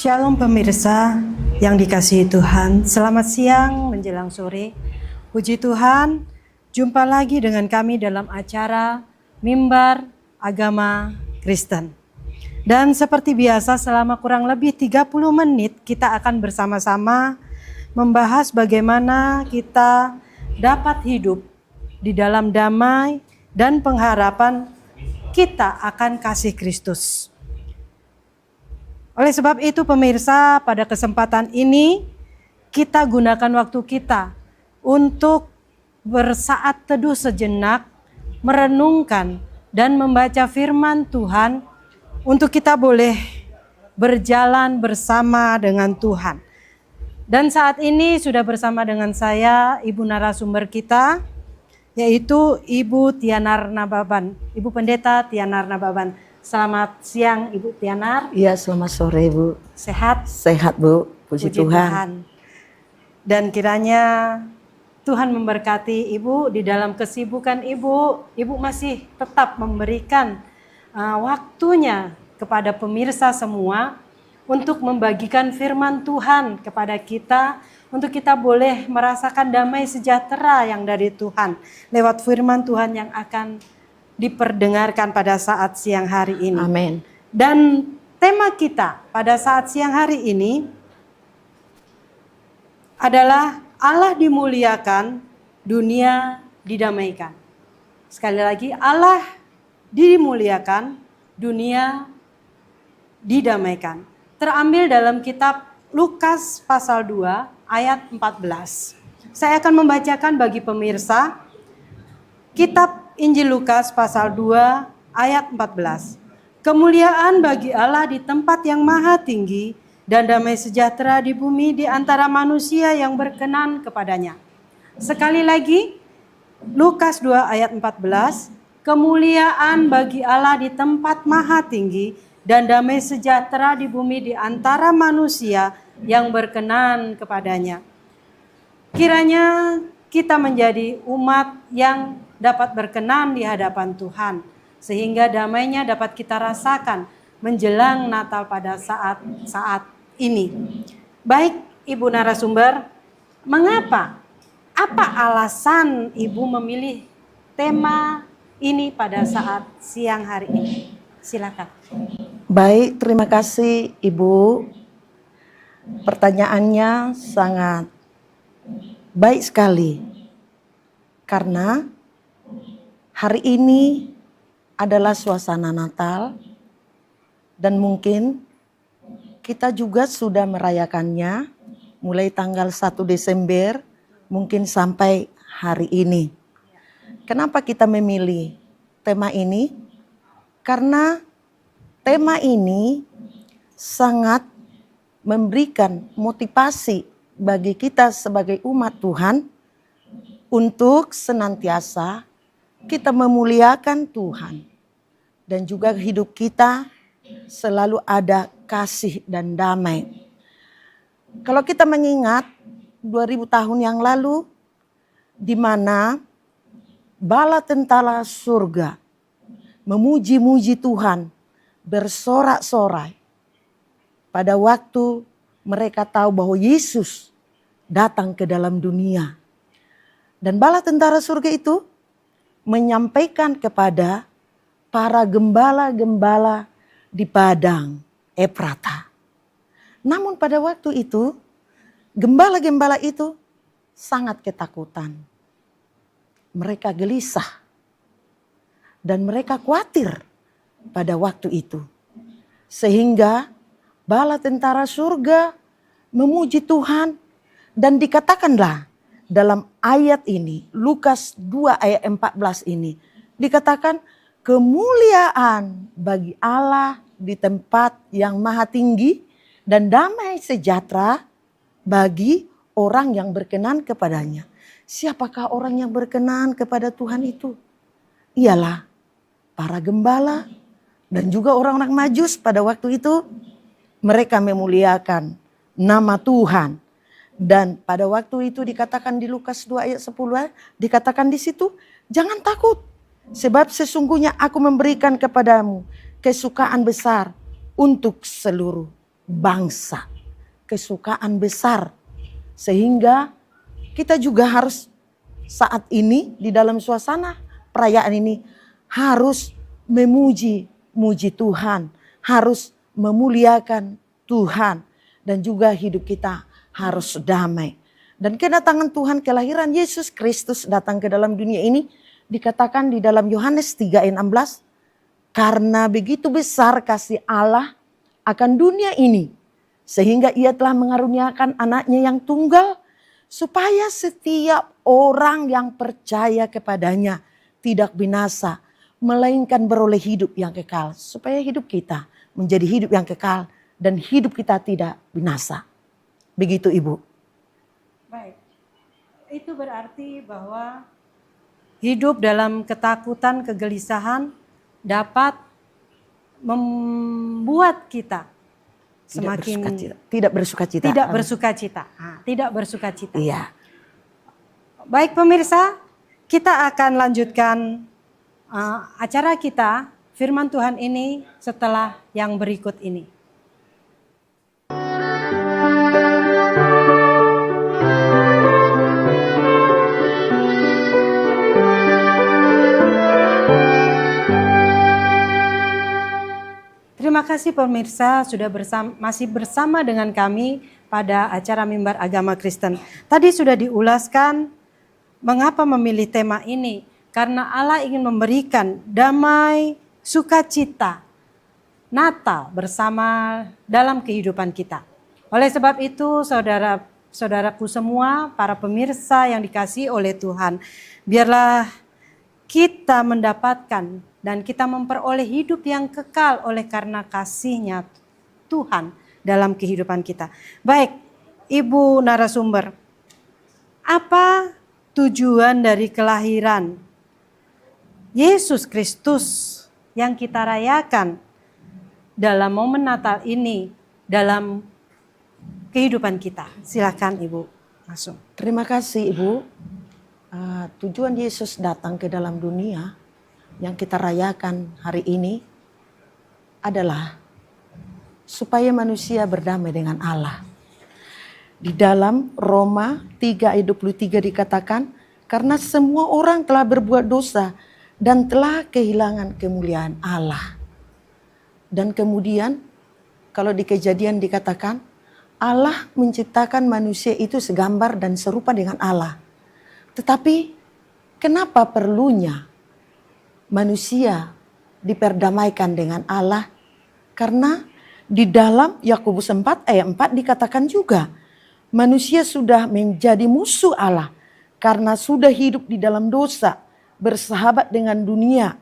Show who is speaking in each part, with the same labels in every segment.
Speaker 1: Shalom pemirsa yang dikasihi Tuhan, selamat siang menjelang sore. Puji Tuhan, jumpa lagi dengan kami dalam acara Mimbar Agama Kristen. Dan seperti biasa selama kurang lebih 30 menit kita akan bersama-sama membahas bagaimana kita dapat hidup di dalam damai dan pengharapan kita akan kasih Kristus. Oleh sebab itu pemirsa, pada kesempatan ini kita gunakan waktu kita untuk bersaat teduh sejenak, merenungkan dan membaca firman Tuhan untuk kita boleh berjalan bersama dengan Tuhan. Dan saat ini sudah bersama dengan saya ibu narasumber kita, yaitu Ibu Tianar Nababan, Ibu Pendeta Tianar Nababan. Selamat siang Ibu Tianar.
Speaker 2: Iya, selamat sore Bu.
Speaker 1: Sehat?
Speaker 2: Sehat Bu, puji Tuhan.
Speaker 1: Dan kiranya Tuhan memberkati Ibu di dalam kesibukan Ibu. Ibu masih tetap memberikan waktunya kepada pemirsa semua untuk membagikan firman Tuhan kepada kita, untuk kita boleh merasakan damai sejahtera yang dari Tuhan lewat firman Tuhan yang akan diperdengarkan pada saat siang hari ini.
Speaker 2: Amin.
Speaker 1: Dan tema kita pada saat siang hari ini adalah Allah dimuliakan, dunia didamaikan. Sekali lagi, Allah dimuliakan, dunia didamaikan. Terambil dalam kitab Lukas pasal 2 ayat 14. Saya akan membacakan bagi pemirsa kitab Injil Lukas pasal 2 ayat 14. Kemuliaan bagi Allah di tempat yang maha tinggi dan damai sejahtera di bumi di antara manusia yang berkenan kepadanya. Sekali lagi, Lukas 2 ayat 14. Kemuliaan bagi Allah di tempat maha tinggi dan damai sejahtera di bumi di antara manusia yang berkenan kepadanya. Kiranya kita menjadi umat yang dapat berkenan di hadapan Tuhan, sehingga damainya dapat kita rasakan menjelang Natal pada saat ini. Baik Ibu narasumber, mengapa? Apa alasan Ibu memilih tema ini pada saat siang hari ini? Silakan.
Speaker 2: Baik, terima kasih Ibu. Pertanyaannya sangat baik sekali. Karena hari ini adalah suasana Natal dan mungkin kita juga sudah merayakannya mulai tanggal 1 Desember mungkin sampai hari ini. Kenapa kita memilih tema ini? Karena tema ini sangat memberikan motivasi bagi kita sebagai umat Tuhan untuk senantiasa kita memuliakan Tuhan. Dan juga hidup kita selalu ada kasih dan damai. Kalau kita mengingat 2000 tahun yang lalu, di mana bala tentara surga memuji-muji Tuhan, bersorak-sorai. Pada waktu mereka tahu bahwa Yesus datang ke dalam dunia. Dan bala tentara surga itu menyampaikan kepada para gembala-gembala di padang Efrata. Namun pada waktu itu, gembala-gembala itu sangat ketakutan. Mereka gelisah dan mereka khawatir pada waktu itu. Sehingga bala tentara surga memuji Tuhan dan dikatakanlah dalam ayat ini, Lukas 2 ayat 14 ini, dikatakan kemuliaan bagi Allah di tempat yang maha tinggi dan damai sejahtera bagi orang yang berkenan kepadanya. Siapakah orang yang berkenan kepada Tuhan itu? Ialah para gembala dan juga orang-orang Majus pada waktu itu. Mereka memuliakan nama Tuhan. Dan pada waktu itu dikatakan di Lukas 2 ayat 10, dikatakan di situ, jangan takut. Sebab sesungguhnya aku memberikan kepadamu kesukaan besar untuk seluruh bangsa. Kesukaan besar. Sehingga kita juga harus saat ini di dalam suasana perayaan ini harus memuji Tuhan. Harus memuliakan Tuhan. Dan juga hidup kita harus damai. Dan kedatangan Tuhan, kelahiran Yesus Kristus datang ke dalam dunia ini dikatakan di dalam Yohanes 3 ayat 16. Karena begitu besar kasih Allah akan dunia ini, sehingga ia telah mengaruniakan anaknya yang tunggal, supaya setiap orang yang percaya kepadanya tidak binasa, melainkan beroleh hidup yang kekal. Supaya hidup kita menjadi hidup yang kekal dan hidup kita tidak binasa. Begitu Ibu.
Speaker 1: Baik, itu berarti bahwa hidup dalam ketakutan, kegelisahan dapat membuat kita semakin
Speaker 2: tidak bersuka cita.
Speaker 1: Tidak bersuka cita.
Speaker 2: Iya.
Speaker 1: Baik pemirsa, kita akan lanjutkan acara kita firman Tuhan ini setelah yang berikut ini. Terima kasih pemirsa sudah masih bersama dengan kami pada acara Mimbar Agama Kristen. Tadi sudah diulaskan mengapa memilih tema ini. Karena Allah ingin memberikan damai, sukacita, Natal bersama dalam kehidupan kita. Oleh sebab itu saudaraku semua, para pemirsa yang dikasihi oleh Tuhan, biarlah kita mendapatkan dan kita memperoleh hidup yang kekal oleh karena kasih-Nya Tuhan dalam kehidupan kita. Baik, Ibu narasumber, apa tujuan dari kelahiran Yesus Kristus yang kita rayakan dalam momen Natal ini dalam kehidupan kita? Silakan Ibu langsung.
Speaker 2: Terima kasih Ibu. Tujuan Yesus datang ke dalam dunia yang kita rayakan hari ini adalah supaya manusia berdamai dengan Allah. Di dalam Roma 3 ayat 23 dikatakan, karena semua orang telah berbuat dosa dan telah kehilangan kemuliaan Allah. Dan kemudian kalau di Kejadian dikatakan, Allah menciptakan manusia itu segambar dan serupa dengan Allah. Tetapi kenapa perlunya manusia diperdamaikan dengan Allah? Karena di dalam Yakobus 4 ayat 4 dikatakan juga, manusia sudah menjadi musuh Allah karena sudah hidup di dalam dosa, bersahabat dengan dunia.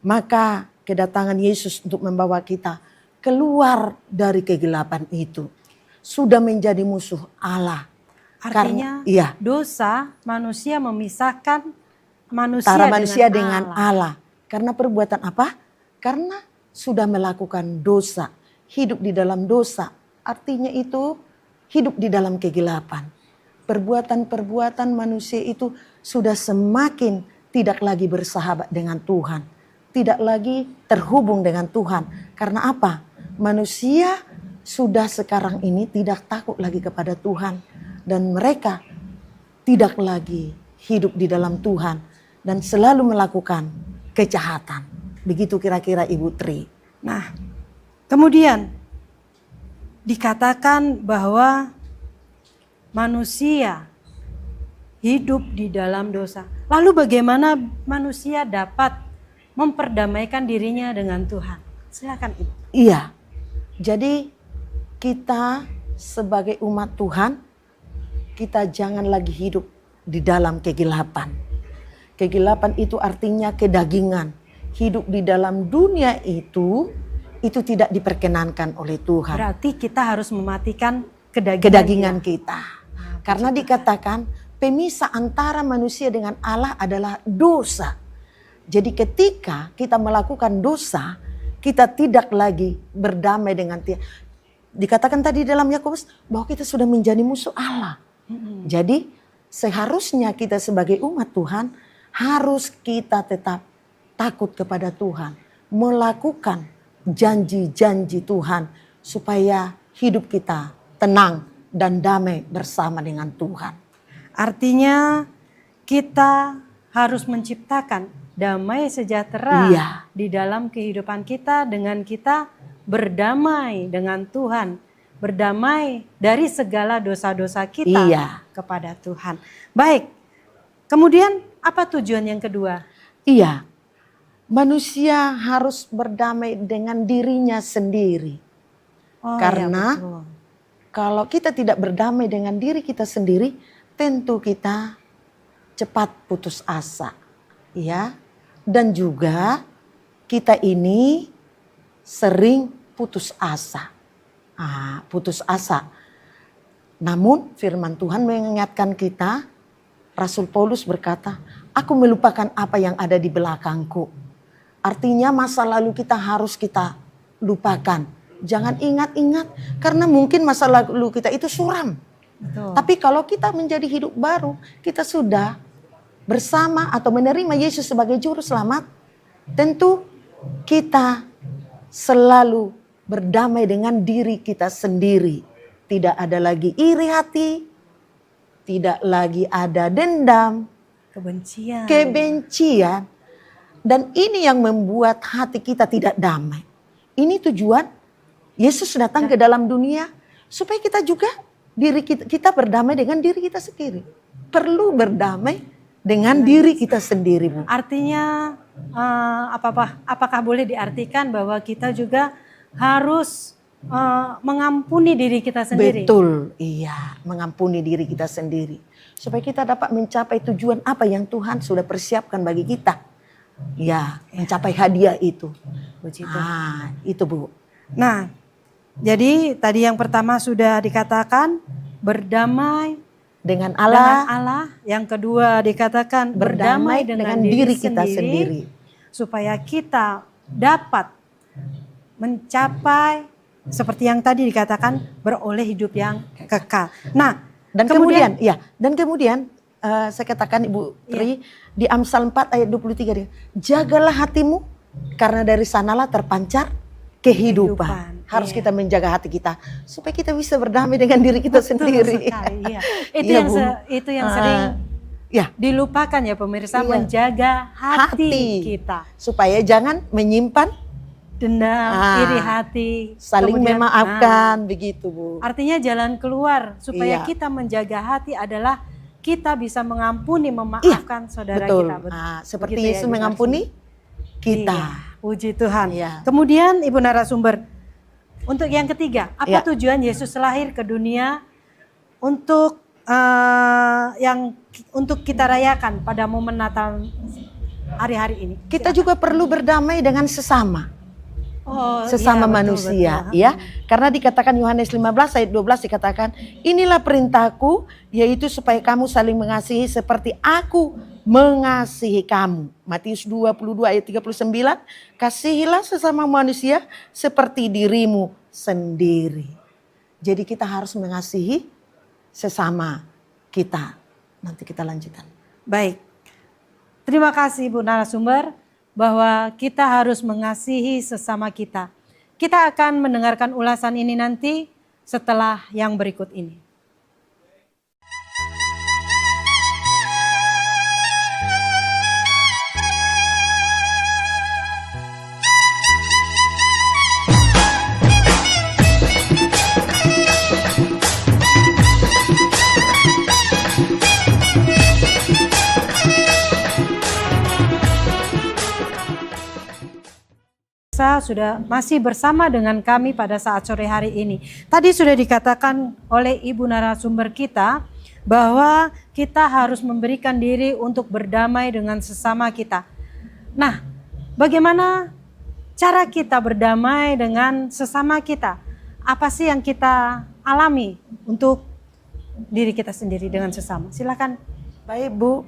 Speaker 2: Maka kedatangan Yesus untuk membawa kita keluar dari kegelapan itu. Sudah menjadi musuh Allah.
Speaker 1: Artinya dosa manusia memisahkan manusia
Speaker 2: dengan Allah. Karena perbuatan apa? Karena sudah melakukan dosa. Hidup di dalam dosa. Artinya itu hidup di dalam kegelapan. Perbuatan-perbuatan manusia itu sudah semakin tidak lagi bersahabat dengan Tuhan. Tidak lagi terhubung dengan Tuhan. Karena apa? Manusia sudah sekarang ini tidak takut lagi kepada Tuhan. Dan mereka tidak lagi hidup di dalam Tuhan. Dan selalu melakukan kejahatan. Begitu kira-kira Ibu Tri.
Speaker 1: Nah, kemudian dikatakan bahwa manusia hidup di dalam dosa. Lalu bagaimana manusia dapat memperdamaikan dirinya dengan Tuhan? Silakan Ibu.
Speaker 2: Iya. Jadi kita sebagai umat Tuhan, kita jangan lagi hidup di dalam kegelapan. Kegelapan itu artinya kedagingan. Hidup di dalam dunia itu tidak diperkenankan oleh Tuhan.
Speaker 1: Berarti kita harus mematikan
Speaker 2: kedagingan kita. Karena dikatakan pemisah antara manusia dengan Allah adalah dosa. Jadi ketika kita melakukan dosa, kita tidak lagi berdamai dengan Dia. Dikatakan tadi dalam Yakobus bahwa kita sudah menjadi musuh Allah. Jadi seharusnya kita sebagai umat Tuhan harus kita tetap takut kepada Tuhan. Melakukan janji-janji Tuhan supaya hidup kita tenang dan damai bersama dengan Tuhan.
Speaker 1: Artinya kita harus menciptakan damai sejahtera
Speaker 2: Iya.
Speaker 1: di dalam kehidupan kita dengan kita berdamai dengan Tuhan, berdamai dari segala dosa-dosa kita
Speaker 2: Iya.
Speaker 1: kepada Tuhan. Baik, kemudian apa tujuan yang kedua?
Speaker 2: Iya, manusia harus berdamai dengan dirinya sendiri.
Speaker 1: Oh,
Speaker 2: Karena
Speaker 1: iya, betul.
Speaker 2: kalau kita tidak berdamai dengan diri kita sendiri, tentu kita cepat putus asa. Ya, dan juga kita ini sering putus asa. Putus asa. Namun firman Tuhan mengingatkan kita, Rasul Paulus berkata, aku melupakan apa yang ada di belakangku. Artinya masa lalu kita harus kita lupakan. Jangan ingat-ingat, karena mungkin masa lalu kita itu suram.
Speaker 1: Betul.
Speaker 2: Tapi kalau kita menjadi hidup baru, kita sudah bersama atau menerima Yesus sebagai juru selamat, tentu kita selalu berdamai dengan diri kita sendiri. Tidak ada lagi iri hati, tidak lagi ada dendam, kebencian. Dan ini yang membuat hati kita tidak damai. Ini tujuan Yesus datang ke dalam dunia supaya kita juga kita berdamai dengan diri kita sendiri. Perlu berdamai dengan diri kita sendiri, Bu.
Speaker 1: Artinya apakah boleh diartikan bahwa kita juga harus mengampuni diri kita sendiri?
Speaker 2: Betul, iya, mengampuni diri kita sendiri. Supaya kita dapat mencapai tujuan apa yang Tuhan sudah persiapkan bagi kita. Ya, mencapai hadiah itu.
Speaker 1: Puji Tuhan.
Speaker 2: Itu, Bu.
Speaker 1: Nah, jadi tadi yang pertama sudah dikatakan berdamai
Speaker 2: dengan Allah.
Speaker 1: dengan Allah. Yang kedua dikatakan berdamai dengan diri kita sendiri. Supaya kita dapat mencapai seperti yang tadi dikatakan beroleh hidup yang kekal. Nah,
Speaker 2: dan kemudian saya katakan Ibu Tri di Amsal 4 ayat 23 dia, jagalah hatimu karena dari sanalah terpancar kehidupan. Harus kita menjaga hati kita supaya kita bisa berdamai dengan diri kita sendiri.
Speaker 1: Sekali, iya. Itu yang sering dilupakan ya pemirsa, menjaga hati kita
Speaker 2: supaya jangan menyimpan
Speaker 1: dendam, iri hati,
Speaker 2: saling memaafkan, begitu, Bu.
Speaker 1: Artinya jalan keluar supaya kita menjaga hati adalah kita bisa mengampuni, memaafkan saudara kita.
Speaker 2: Seperti Yesus mengampuni kita.
Speaker 1: Iya, puji Tuhan.
Speaker 2: Iya.
Speaker 1: Kemudian Ibu narasumber, untuk yang ketiga, apa tujuan Yesus lahir ke dunia untuk untuk kita rayakan pada momen Natal hari-hari ini?
Speaker 2: Kita juga perlu berdamai dengan sesama. Sesama manusia, betul. Ya. Karena dikatakan Yohanes 15 ayat 12 dikatakan, inilah perintahku, yaitu supaya kamu saling mengasihi seperti aku mengasihi kamu. Matius 22 ayat 39, kasihilah sesama manusia seperti dirimu sendiri. Jadi kita harus mengasihi sesama kita. Nanti kita lanjutkan.
Speaker 1: Baik, terima kasih Bu narasumber, bahwa kita harus mengasihi sesama kita. Kita akan mendengarkan ulasan ini nanti setelah yang berikut ini. Sudah masih bersama dengan kami pada saat sore hari ini. Tadi sudah dikatakan oleh Ibu narasumber kita bahwa kita harus memberikan diri untuk berdamai dengan sesama kita. Nah, bagaimana cara kita berdamai dengan sesama kita? Apa sih yang kita alami untuk diri kita sendiri dengan sesama? Silakan.
Speaker 2: Baik, Bu.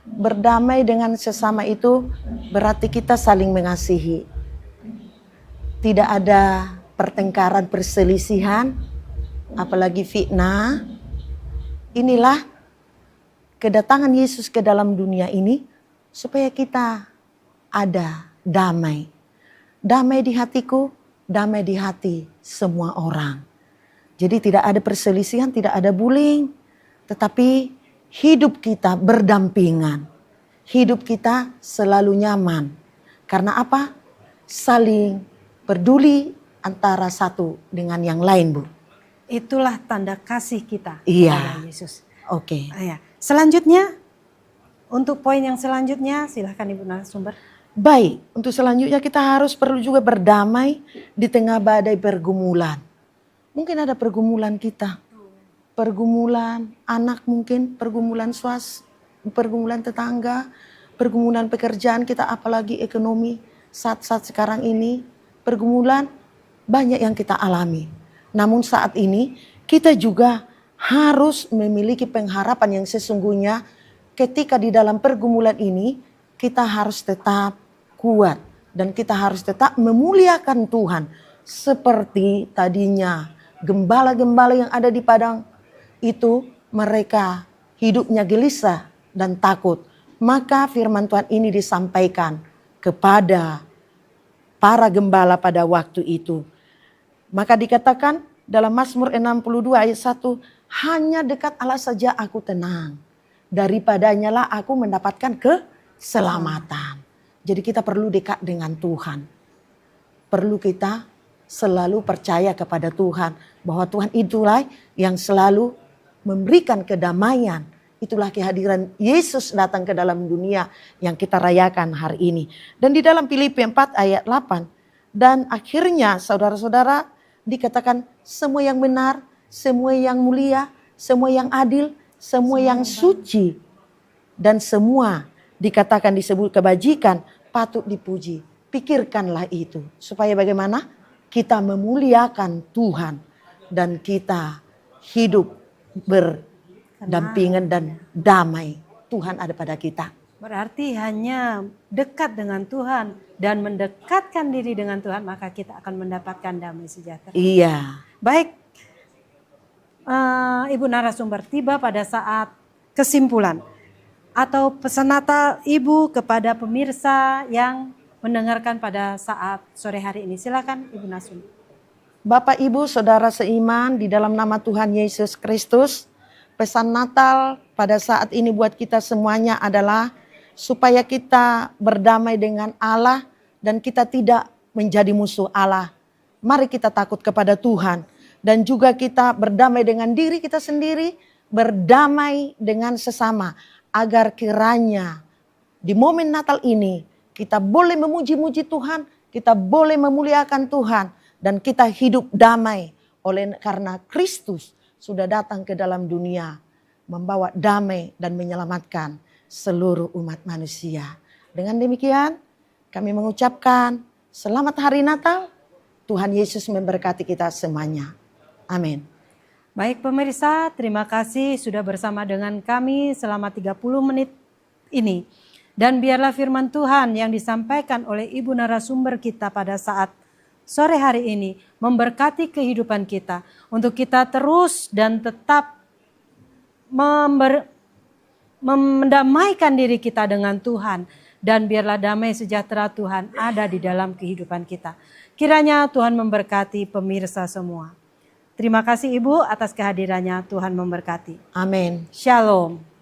Speaker 2: Berdamai dengan sesama itu berarti kita saling mengasihi. Tidak ada pertengkaran, perselisihan, apalagi fitnah. Inilah kedatangan Yesus ke dalam dunia ini supaya kita ada damai. Damai di hatiku, damai di hati semua orang. Jadi tidak ada perselisihan, tidak ada bullying. Tetapi hidup kita berdampingan. Hidup kita selalu nyaman. Karena apa? Saling peduli antara satu dengan yang lain, Bu.
Speaker 1: Itulah tanda kasih kita
Speaker 2: Iya.
Speaker 1: kepada Yesus.
Speaker 2: Oke.
Speaker 1: Ya. Selanjutnya, untuk poin yang selanjutnya, silahkan Ibu narasumber.
Speaker 2: Baik, untuk selanjutnya kita perlu juga berdamai di tengah badai pergumulan. Mungkin ada pergumulan kita. Pergumulan anak mungkin, pergumulan pergumulan tetangga, pergumulan pekerjaan kita, apalagi ekonomi saat-saat sekarang ini. Pergumulan banyak yang kita alami. Namun saat ini kita juga harus memiliki pengharapan yang sesungguhnya ketika di dalam pergumulan ini kita harus tetap kuat dan kita harus tetap memuliakan Tuhan seperti tadinya gembala-gembala yang ada di padang itu mereka hidupnya gelisah dan takut. Maka firman Tuhan ini disampaikan kepada para gembala pada waktu itu. Maka dikatakan dalam Mazmur 62 ayat 1, hanya dekat Allah saja aku tenang. Daripadanya lah aku mendapatkan keselamatan. Jadi kita perlu dekat dengan Tuhan. Perlu kita selalu percaya kepada Tuhan. Bahwa Tuhan itulah yang selalu memberikan kedamaian. Itulah kehadiran Yesus datang ke dalam dunia yang kita rayakan hari ini. Dan di dalam Filipi 4 ayat 8. Dan akhirnya saudara-saudara dikatakan semua yang benar, semua yang mulia, semua yang adil, semua yang suci. Dan semua dikatakan disebut kebajikan patut dipuji. Pikirkanlah itu. Supaya bagaimana? Kita memuliakan Tuhan. Dan kita hidup berdampingan dan damai. Tuhan ada pada kita.
Speaker 1: Berarti hanya dekat dengan Tuhan dan mendekatkan diri dengan Tuhan, maka kita akan mendapatkan damai sejahtera.
Speaker 2: Iya.
Speaker 1: Baik, Ibu narasumber, tiba pada saat kesimpulan atau pesan Natal Ibu kepada pemirsa yang mendengarkan pada saat sore hari ini. Silakan Ibu narasumber.
Speaker 2: Bapak Ibu Saudara seiman di dalam nama Tuhan Yesus Kristus, pesan Natal pada saat ini buat kita semuanya adalah supaya kita berdamai dengan Allah dan kita tidak menjadi musuh Allah. Mari kita takut kepada Tuhan dan juga kita berdamai dengan diri kita sendiri, berdamai dengan sesama agar kiranya di momen Natal ini kita boleh memuji-muji Tuhan, kita boleh memuliakan Tuhan dan kita hidup damai karena Kristus sudah datang ke dalam dunia membawa damai dan menyelamatkan seluruh umat manusia. Dengan demikian kami mengucapkan selamat hari Natal. Tuhan Yesus memberkati kita semuanya. Amin.
Speaker 1: Baik pemirsa, terima kasih sudah bersama dengan kami selama 30 menit ini. Dan biarlah firman Tuhan yang disampaikan oleh Ibu narasumber kita pada saat sore hari ini memberkati kehidupan kita. Untuk kita terus dan tetap mendamaikan diri kita dengan Tuhan. Dan biarlah damai sejahtera Tuhan ada di dalam kehidupan kita. Kiranya Tuhan memberkati pemirsa semua. Terima kasih Ibu atas kehadirannya. Tuhan memberkati.
Speaker 2: Amin.
Speaker 1: Shalom.